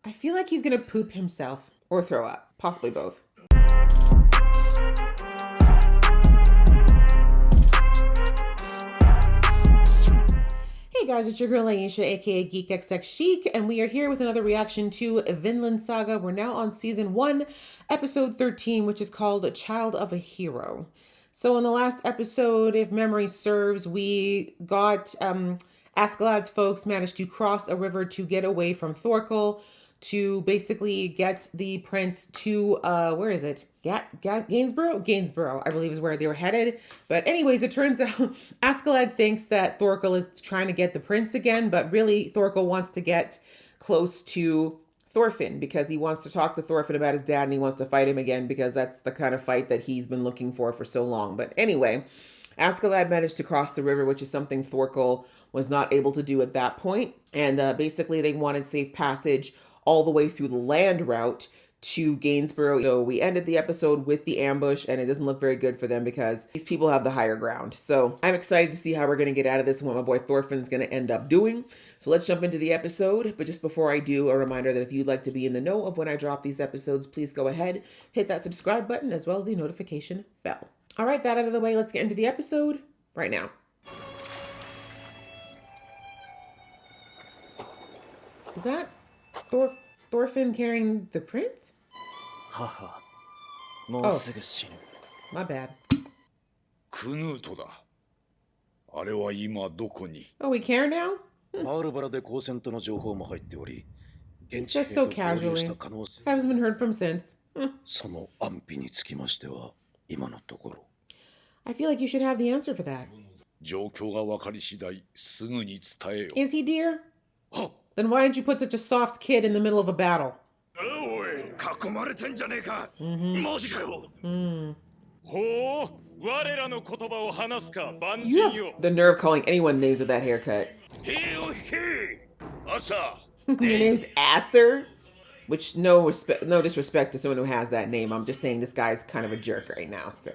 I feel like he's gonna poop himself or throw up, possibly both. Hey guys, it's your girl Aisha, aka GeekXX Chic, and we are here with another reaction to Vinland Saga. We're now on season 1, episode 13, which is called Child of a Hero. So in the last episode, if memory serves, we got Askeladd's folks managed to cross a river to get away from Thorkel, to basically get the prince to where is it? Gainsborough? Gainsborough, I believe, is where they were headed. But anyways, it turns out Askeladd thinks that Thorkel is trying to get the prince again, but really Thorkel wants to get close to Thorfinn because he wants to talk to Thorfinn about his dad and he wants to fight him again because that's the kind of fight that he's been looking for so long. But anyway, Askeladd managed to cross the river, which is something Thorkel was not able to do at that point. And basically they wanted safe passage all the way through the land route to Gainsborough. So we ended the episode with the ambush and it doesn't look very good for them because these people have the higher ground. So I'm excited to see how we're going to get out of this and what my boy Thorfinn's going to end up doing. So let's jump into the episode. But just before I do, a reminder that if you'd like to be in the know of when I drop these episodes, please go ahead, hit that subscribe button as well as the notification bell. All right, that out of the way, let's get into the episode right now. Is that Thorfinn carrying the prince? Haha. Oh, my bad. Oh, we care now? It's just so casually. Haven't been heard from since. I feel like you should have the answer for that. Is he, dear? Then why didn't you put such a soft kid in the middle of a battle? You have the nerve calling anyone names with that haircut. Your name's Asser? Which, no disrespect to someone who has that name. I'm just saying this guy's kind of a jerk right now, so.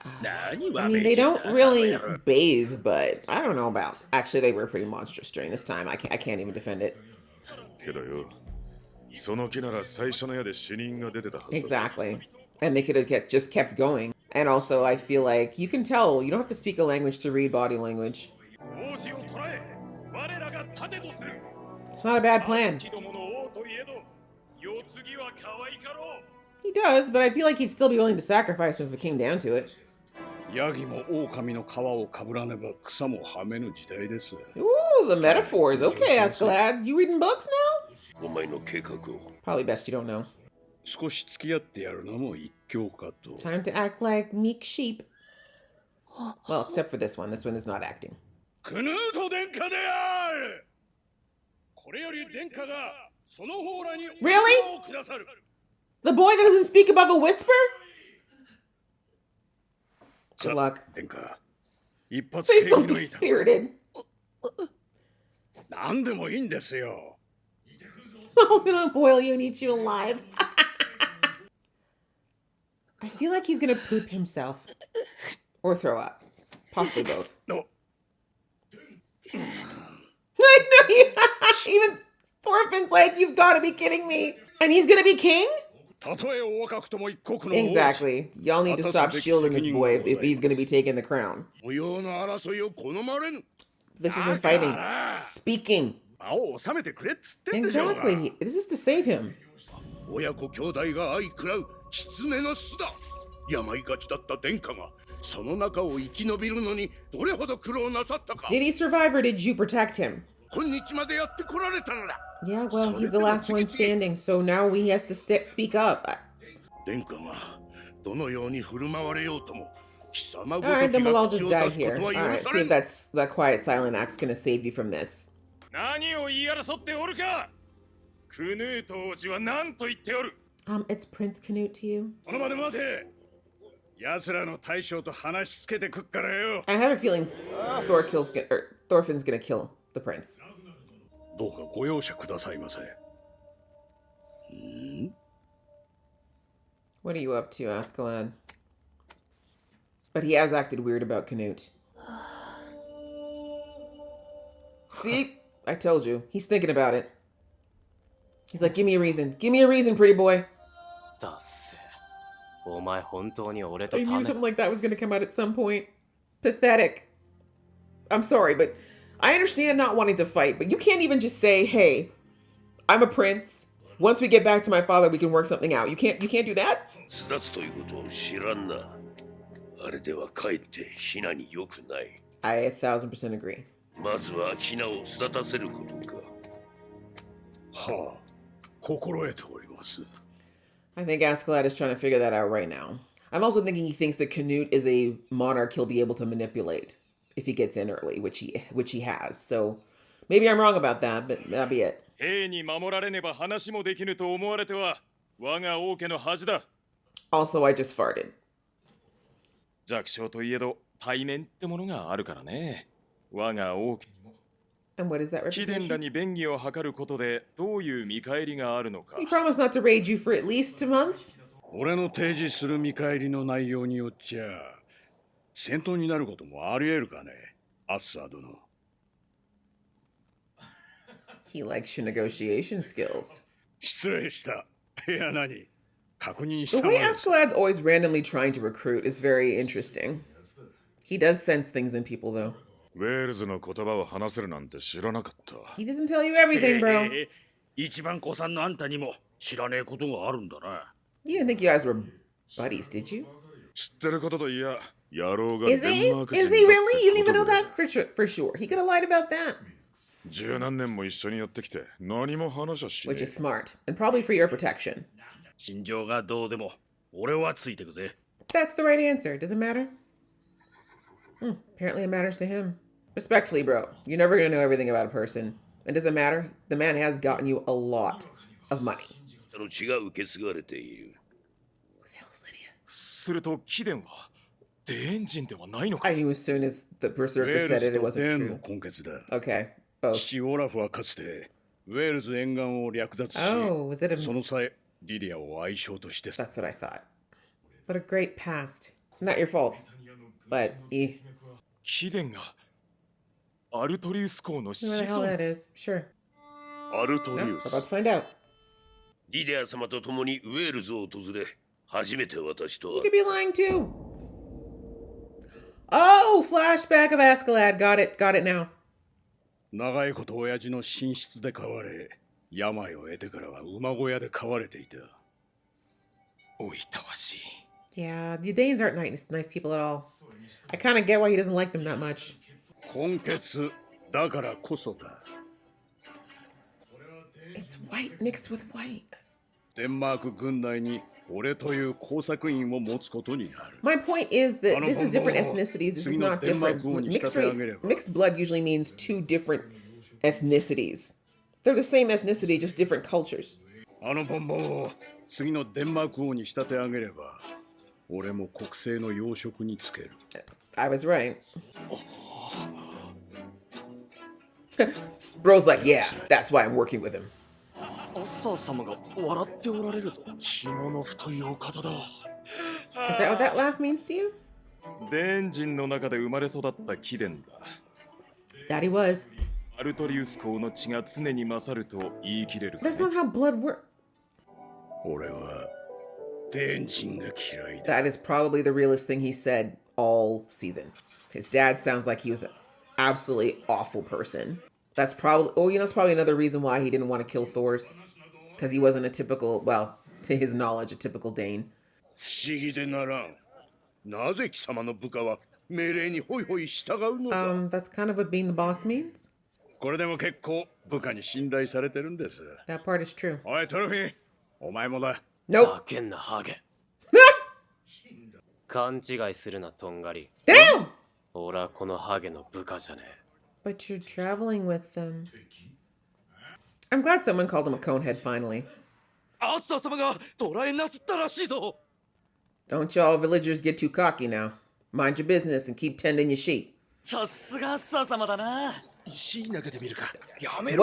I mean, they don't really bathe, but I don't know about. Actually, they were pretty monstrous during this time. I can't even defend it. Exactly. And they could have just kept going. And also, I feel like you can tell you don't have to speak a language to read body language. It's not a bad plan. He does, but I feel like he'd still be willing to sacrifice him if it came down to it. Ooh, the metaphors. Okay, Askeladd. You reading books now? Probably best you don't know. Time to act like meek sheep. Well, except for this one. This one is not acting. Really? The boy that doesn't speak above a whisper? Good luck. Say something spirited. I'm gonna boil you and eat you alive. I feel like he's gonna poop himself. Or throw up. Possibly both. No. I know you. Even Thorfinn's like, you've got to be kidding me. And he's gonna be king? Exactly. Y'all need to stop shielding this boy if he's going to be taking the crown. This isn't fighting. Speaking. Exactly. This is to save him. Did he survive or did you protect him? Yeah, well, he's the last one standing, so now he has to speak up. Alright, then we'll all just die here. Alright, see if that quiet silent act's gonna save you from this. It's Prince Canute to you? I have a feeling Thorfinn's gonna kill the prince. What are you up to, Askeladd? But he has acted weird about Canute. See? I told you. He's thinking about it. He's like, give me a reason. Give me a reason, pretty boy. I knew something like that was going to come out at some point. Pathetic. I'm sorry, but I understand not wanting to fight, but you can't even just say, hey, I'm a prince. Once we get back to my father, we can work something out. You can't do that? I 1000% agree. I think Askeladd is trying to figure that out right now. I'm also thinking he thinks that Canute is a monarch he'll be able to manipulate if he gets in early, which he has. So maybe I'm wrong about that, but that'll be it. Also, I just farted. And what is that reputation? He promised not to raid you for at least a month. He likes your negotiation skills. The way Askeladd's always randomly trying to recruit is very interesting. He does sense things in people, though. He doesn't tell you everything, bro. You didn't think you guys were buddies, did you? Is he? Is he really? You didn't even know that for sure. He could have lied about that. Which is smart, and probably for your protection. That's the right answer. Does it matter? Apparently it matters to him. Respectfully, bro, you're never going to know everything about a person. It doesn't matter. The man has gotten you a lot of money. Who the hell is Lydia? I knew as soon as the Berserker said it, it wasn't true. Okay, both. Oh, was it a... That's what I thought. What a great past. Not your fault. But, Whatever the hell that is. Sure. No, we're about to find out. You could be lying too. Oh, flashback of Askeladd. Got it now. Yeah, the Danes aren't nice people at all. I kind of get why he doesn't like them that much. It's white mixed with white. My point is that this is different ethnicities. This is not different. Mixed blood usually means two different ethnicities. They're the same ethnicity, just different cultures. I was right. Bro's like, yeah, that's why I'm working with him. Is that what that laugh means to you? That he was. That's not how blood works. That is probably the realest thing he said all season. His dad sounds like he was an absolutely awful person. That's probably, that's probably another reason why he didn't want to kill Thors. Because he wasn't a typical, well, to his knowledge, a typical Dane. That's kind of what being the boss means. That part is true. Nope. Damn! But you're traveling with them. I'm glad someone called him a conehead finally. Don't y'all villagers get too cocky now. Mind your business and keep tending your sheep. What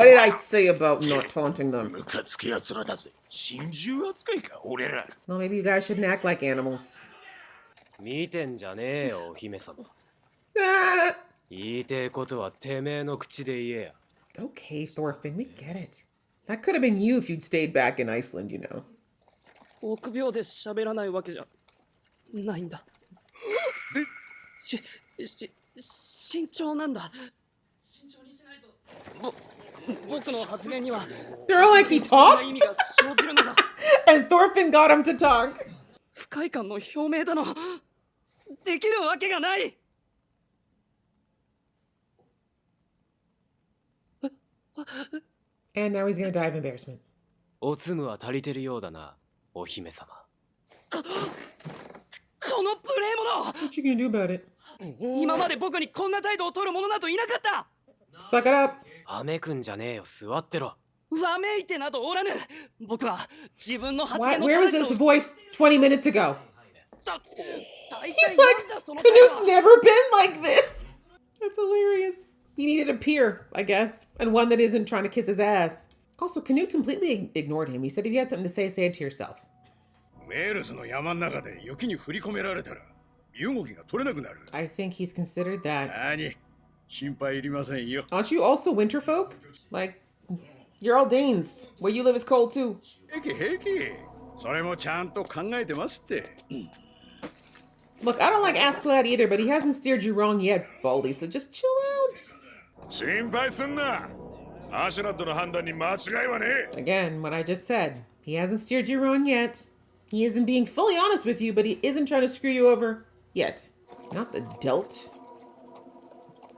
did I say about not taunting them? Well, maybe you guys shouldn't act like animals. 見てんじゃねえよ、お姫様。言いてえことはてめえの口で言えや。Okay, Thorfinn, we get it. That could have been you if you'd stayed back in Iceland, you know. 臆病で喋らないわけじゃないんだ。慎重なんだ。慎重にしないと。僕の発言には。They're all like he talks? And Thorfinn got him to talk. 不快感の表明だの。できるわけがない。And now he's gonna die of embarrassment. おつむは足りてるようだな、お姫様。この無礼者 What you gonna do about it? 今まで僕にこんな態度を取る者などいなかった。 Suck it up. はめくんじゃねえよ、座ってろ。わめいてなどおらぬ。僕は自分の発 Why, 言の where was this voice 20 minutes ago? 大 He's 体 like, なんだその Canute's never been like this. That's hilarious. He needed a peer, I guess, and one that isn't trying to kiss his ass. Also, Canute completely ignored him. He said if you had something to say it to yourself. ウェールズの山の中で雪に振り込められたら身動きが取れなくなる。 I think he's considered that. 何心配いりませんよ。 Aren't you also winter folk? Like, you're all Danes. Where you live is cold too. 平気平気。それもちゃんと考えてますって。 Look, I don't like Askeladd either, but he hasn't steered you wrong yet, Baldy, so just chill out. 心配すんな。アシュラッドの判断に間違いはねえ。 Again, what I just said. He hasn't steered you wrong yet. He isn't being fully honest with you, but he isn't trying to screw you over yet. Not the delt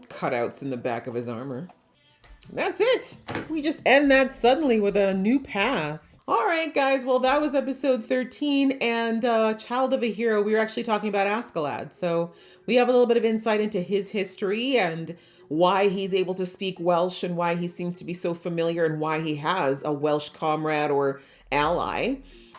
cutouts in the back of his armor. That's it. We just end that suddenly with a new path. All right, guys. Well, that was episode 13 and Child of a Hero. We were actually talking about Askeladd. So we have a little bit of insight into his history and why he's able to speak Welsh and why he seems to be so familiar and why he has a Welsh comrade or ally.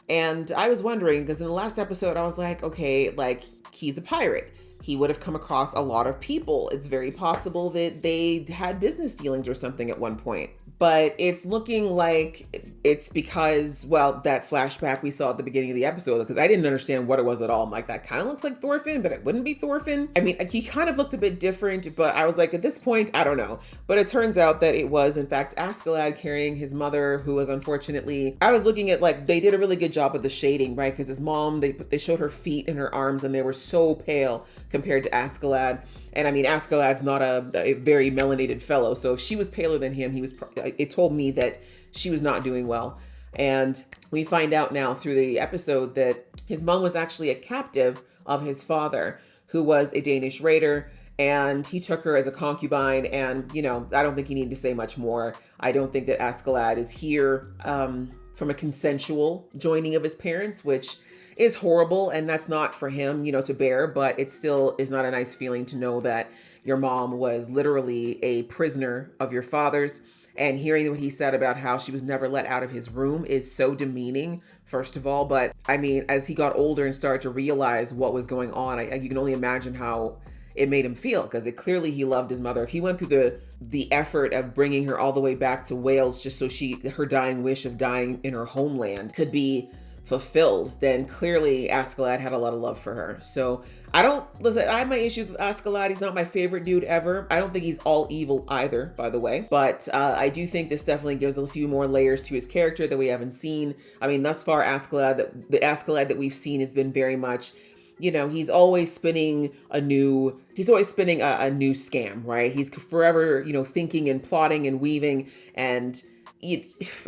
And I was wondering, because in the last episode, I was like, okay, like he's a pirate. He would have come across a lot of people. It's very possible that they had business dealings or something at one point. But it's looking like it's because, well, that flashback we saw at the beginning of the episode, because I didn't understand what it was at all. I'm like, that kind of looks like Thorfinn, but it wouldn't be Thorfinn. I mean, he kind of looked a bit different, but I was like, at this point, I don't know. But it turns out that it was, in fact, Askeladd carrying his mother, who was unfortunately, I was looking at, like, they did a really good job with the shading, right? Because his mom, they showed her feet and her arms, and they were so pale compared to Askeladd. And I mean, Askeladd's not a very melanated fellow. So if she was paler than him, it told me that she was not doing well. And we find out now through the episode that his mom was actually a captive of his father, who was a Danish raider. And he took her as a concubine. And, you know, I don't think you need to say much more. I don't think that Askeladd is here from a consensual joining of his parents, which is horrible, and that's not for him, you know, to bear, but it still is not a nice feeling to know that your mom was literally a prisoner of your father's. And hearing what he said about how she was never let out of his room is so demeaning, first of all. But I mean, as he got older and started to realize what was going on, you can only imagine how it made him feel, because clearly he loved his mother. If he went through the effort of bringing her all the way back to Wales just so her dying wish of dying in her homeland could be fulfilled, then clearly Askeladd had a lot of love for her. So I have my issues with Askeladd. He's not my favorite dude ever. I don't think he's all evil either, by the way. But I do think this definitely gives a few more layers to his character that we haven't seen. I mean, thus far, the Askeladd that we've seen has been very much, you know, he's always spinning a new scam, right? He's forever, you know, thinking and plotting and weaving. And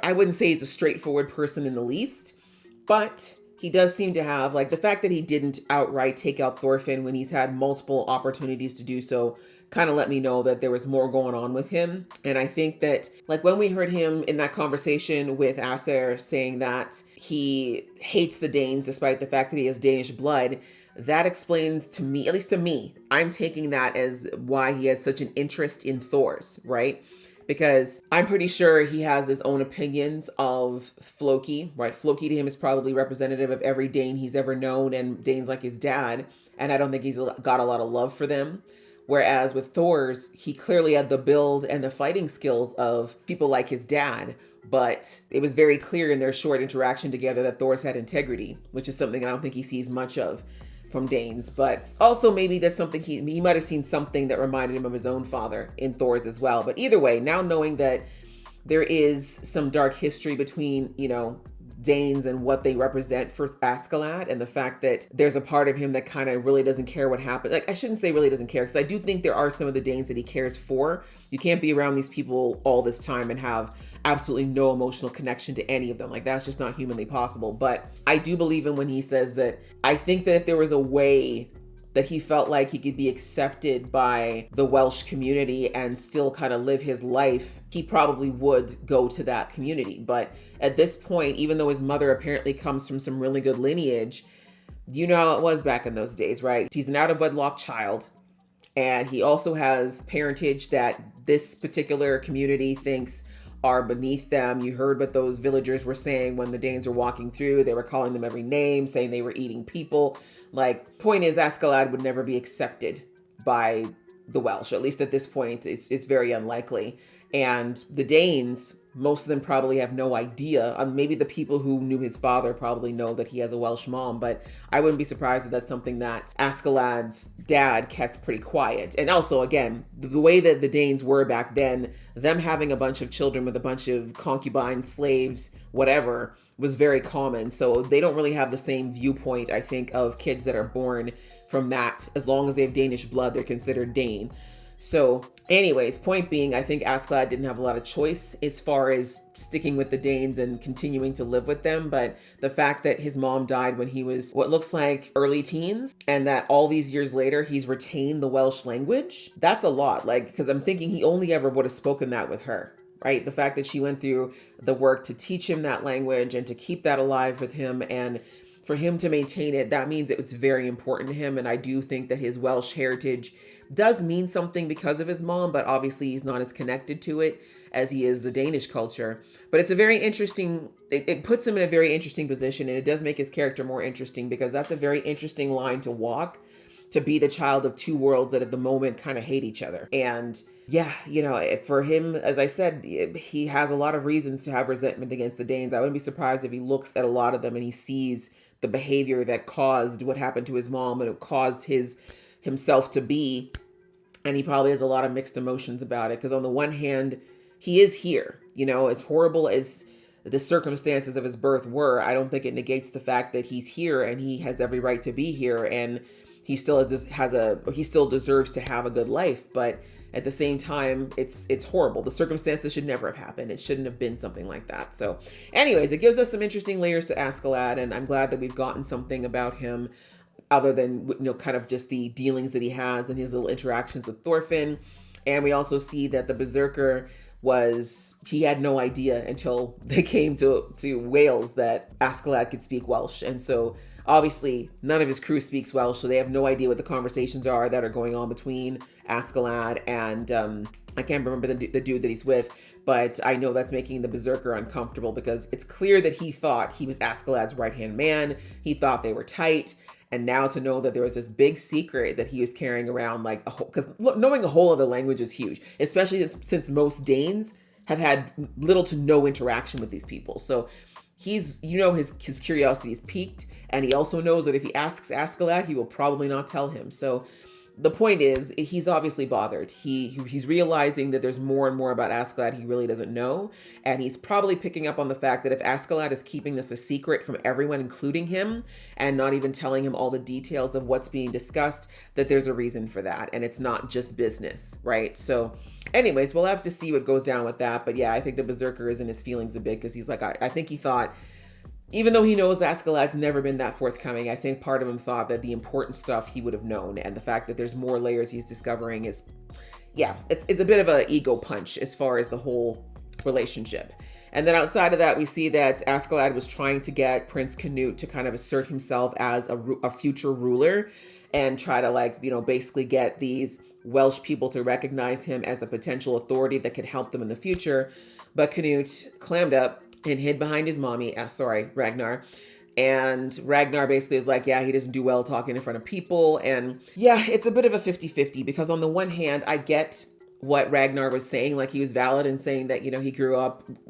I wouldn't say he's a straightforward person in the least. But he does seem to have, like, the fact that he didn't outright take out Thorfinn when he's had multiple opportunities to do so kind of let me know that there was more going on with him. And I think that, like, when we heard him in that conversation with Acer saying that he hates the Danes despite the fact that he has Danish blood, that explains to me, at least to me, I'm taking that as why he has such an interest in Thor's, right? Because I'm pretty sure he has his own opinions of Floki, right? Floki to him is probably representative of every Dane he's ever known, and Dane's like his dad. And I don't think he's got a lot of love for them. Whereas with Thor's, he clearly had the build and the fighting skills of people like his dad. But it was very clear in their short interaction together that Thor's had integrity, which is something I don't think he sees much of from Danes, but also maybe that's something he might have seen something that reminded him of his own father in Thor's as well. But either way, now knowing that there is some dark history between, Danes and what they represent for Askeladd, and the fact that there's a part of him that kind of really doesn't care what happened. Like, I shouldn't say really doesn't care, because I do think there are some of the Danes that he cares for. You can't be around these people all this time and have absolutely no emotional connection to any of them. Like, that's just not humanly possible. But I do believe in when he says that I think that if there was a way that he felt like he could be accepted by the Welsh community and still kind of live his life, he probably would go to that community. But at this point, even though his mother apparently comes from some really good lineage, you know how it was back in those days, right? He's an out of wedlock child, and he also has parentage that this particular community thinks are beneath them. You heard what those villagers were saying when the Danes were walking through. They were calling them every name, saying they were eating people. Like, point is, Askeladd would never be accepted by the Welsh. At least at this point, it's very unlikely. And the Danes, most of them probably have no idea. Maybe the people who knew his father probably know that he has a Welsh mom, but I wouldn't be surprised if that's something that Askeladd's dad kept pretty quiet. And also, again, the way that the Danes were back then, them having a bunch of children with a bunch of concubines, slaves, whatever, was very common. So they don't really have the same viewpoint, I think, of kids that are born from that. As long as they have Danish blood, they're considered Dane. So anyways, point being, I think Askeladd didn't have a lot of choice as far as sticking with the Danes and continuing to live with them. But the fact that his mom died when he was what looks like early teens, and that all these years later, he's retained the Welsh language, that's a lot. Like, because I'm thinking he only ever would have spoken that with her, right? The fact that she went through the work to teach him that language and to keep that alive with him, and for him to maintain it, that means it was very important to him. And I do think that his Welsh heritage does mean something because of his mom, but obviously he's not as connected to it as he is the Danish culture. But it's a very interesting, it puts him in a very interesting position, and it does make his character more interesting, because that's a very interesting line to walk, to be the child of two worlds that at the moment kind of hate each other. And yeah, for him, as I said, he has a lot of reasons to have resentment against the Danes. I wouldn't be surprised if he looks at a lot of them and he sees the behavior that caused what happened to his mom, and it caused himself to be, and he probably has a lot of mixed emotions about it. Because on the one hand, he is here, as horrible as the circumstances of his birth were, I don't think it negates the fact that he's here and he has every right to be here, and he still he still deserves to have a good life. But at the same time, it's horrible. The circumstances should never have happened. It shouldn't have been something like that. So anyways, it gives us some interesting layers to Askeladd, and I'm glad that we've gotten something about him other than, kind of just the dealings that he has and his little interactions with Thorfinn. And we also see that the Berserker he had no idea until they came to Wales that Askeladd could speak Welsh. And so obviously none of his crew speaks Welsh, so they have no idea what the conversations are that are going on between Askeladd and I can't remember the dude that he's with, but I know that's making the Berserker uncomfortable, because it's clear that he thought he was Askeladd's right-hand man. He thought they were tight. And now to know that there was this big secret that he was carrying around, like because knowing a whole other language is huge, especially since most Danes have had little to no interaction with these people. So his curiosity is piqued, and he also knows that if he asks Askeladd, he will probably not tell him. So the point is, he's obviously bothered. He's realizing that there's more and more about Askeladd he really doesn't know. And he's probably picking up on the fact that if Askeladd is keeping this a secret from everyone, including him, and not even telling him all the details of what's being discussed, that there's a reason for that. And it's not just business, right? So anyways, we'll have to see what goes down with that. But yeah, I think the Berserker is in his feelings a bit, because he's like, I think he thought, even though he knows Askeladd's never been that forthcoming, I think part of him thought that the important stuff he would have known, and the fact that there's more layers he's discovering is, it's a bit of an ego punch as far as the whole relationship. And then outside of that, we see that Askeladd was trying to get Prince Canute to kind of assert himself as a future ruler, and try to basically get these Welsh people to recognize him as a potential authority that could help them in the future. But Canute clammed up and hid behind his mommy, Ragnar. And Ragnar basically is like, he doesn't do well talking in front of people. And yeah, it's a bit of a 50-50, because on the one hand, I get what Ragnar was saying. Like, he was valid in saying that, you know,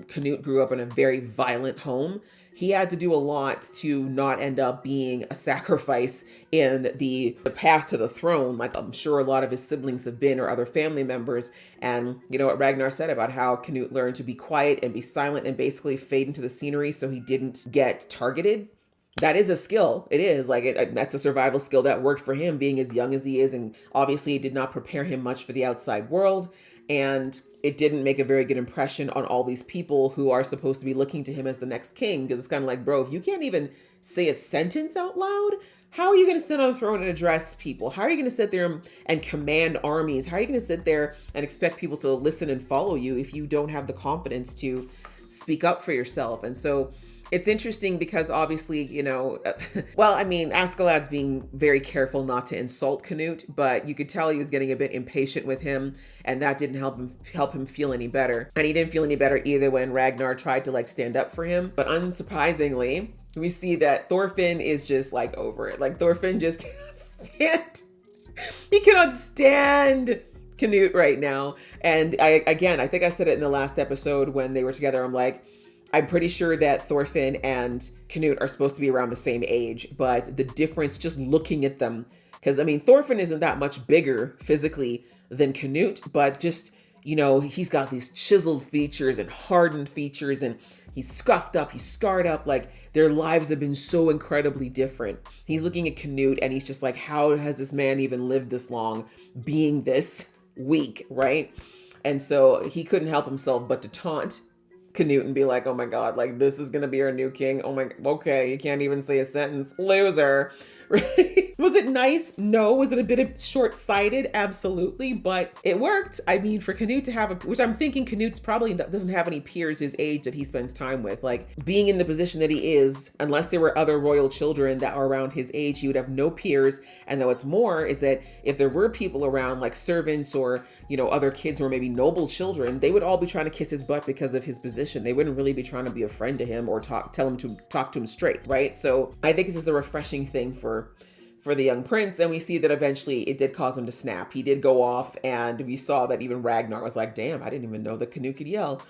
Canute grew up in a very violent home. He had to do a lot to not end up being a sacrifice in the path to the throne, like I'm sure a lot of his siblings have been, or other family members. And you know what Ragnar said about how Canute learned to be quiet and be silent and basically fade into the scenery so he didn't get targeted. That is a skill. It is that's a survival skill that worked for him, being as young as he is, and obviously it did not prepare him much for the outside world, and it didn't make a very good impression on all these people who are supposed to be looking to him as the next king, because it's kind of like, bro, if you can't even say a sentence out loud, how are you going to sit on a throne and address people? How are you going to sit there and command armies? How are you going to sit there and expect people to listen and follow you if you don't have the confidence to speak up for yourself? And so it's interesting because obviously, you know, well, I mean, Askeladd's being very careful not to insult Canute, but you could tell he was getting a bit impatient with him, and that didn't help him feel any better. And he didn't feel any better either when Ragnar tried to like stand up for him. But unsurprisingly, we see that Thorfinn is just like over it. Like Thorfinn just cannot stand. He cannot stand Canute right now. And I think I said it in the last episode when they were together. I'm pretty sure that Thorfinn and Canute are supposed to be around the same age, but the difference just looking at them, because I mean, Thorfinn isn't that much bigger physically than Canute, but just, you know, he's got these chiseled features and hardened features, and he's scuffed up, he's scarred up, like their lives have been so incredibly different. He's looking at Canute and he's just like, how has this man even lived this long being this weak, right? And so he couldn't help himself but to taunt Canute and be like, oh my God, like this is gonna be our new king. Oh my, okay, you can't even say a sentence. Loser, right? Was it nice? No. Was it a bit short-sighted? Absolutely, but it worked. I mean, for Canute to have which I'm thinking Canute's probably doesn't have any peers his age that he spends time with. Like being in the position that he is, unless there were other royal children that are around his age, he would have no peers. And though what's more is that if there were people around like servants or, you know, other kids who are maybe noble children, they would all be trying to kiss his butt because of his position. They wouldn't really be trying to be a friend to him or tell him to talk to him straight, right? So I think this is a refreshing thing for the young prince, and we see that eventually it did cause him to snap. He did go off, and we saw that even Ragnar was like, damn, I didn't even know that Canute could yell.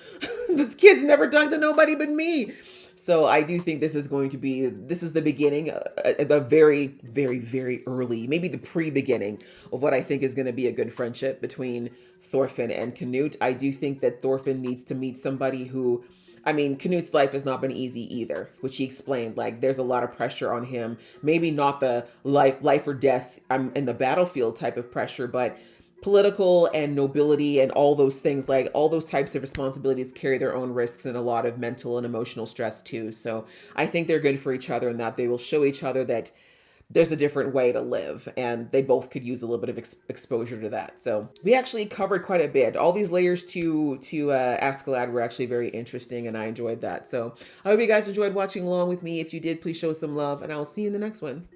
This kid's never talked to nobody but me. So I do think this is the beginning, the very, very, very early, maybe the pre-beginning of what I think is going to be a good friendship between Thorfinn and Canute. I do think that Thorfinn needs to meet somebody who, I mean, Canute's life has not been easy either, which he explained. Like, there's a lot of pressure on him. Maybe not the life or death in the battlefield type of pressure, but political and nobility and all those things, like all those types of responsibilities carry their own risks and a lot of mental and emotional stress too. So I think they're good for each other in that they will show each other that there's a different way to live, and they both could use a little bit of exposure to that. So we actually covered quite a bit. All these layers to Askeladd were actually very interesting, and I enjoyed that. So I hope you guys enjoyed watching along with me. If you did, please show some love, and I'll see you in the next one.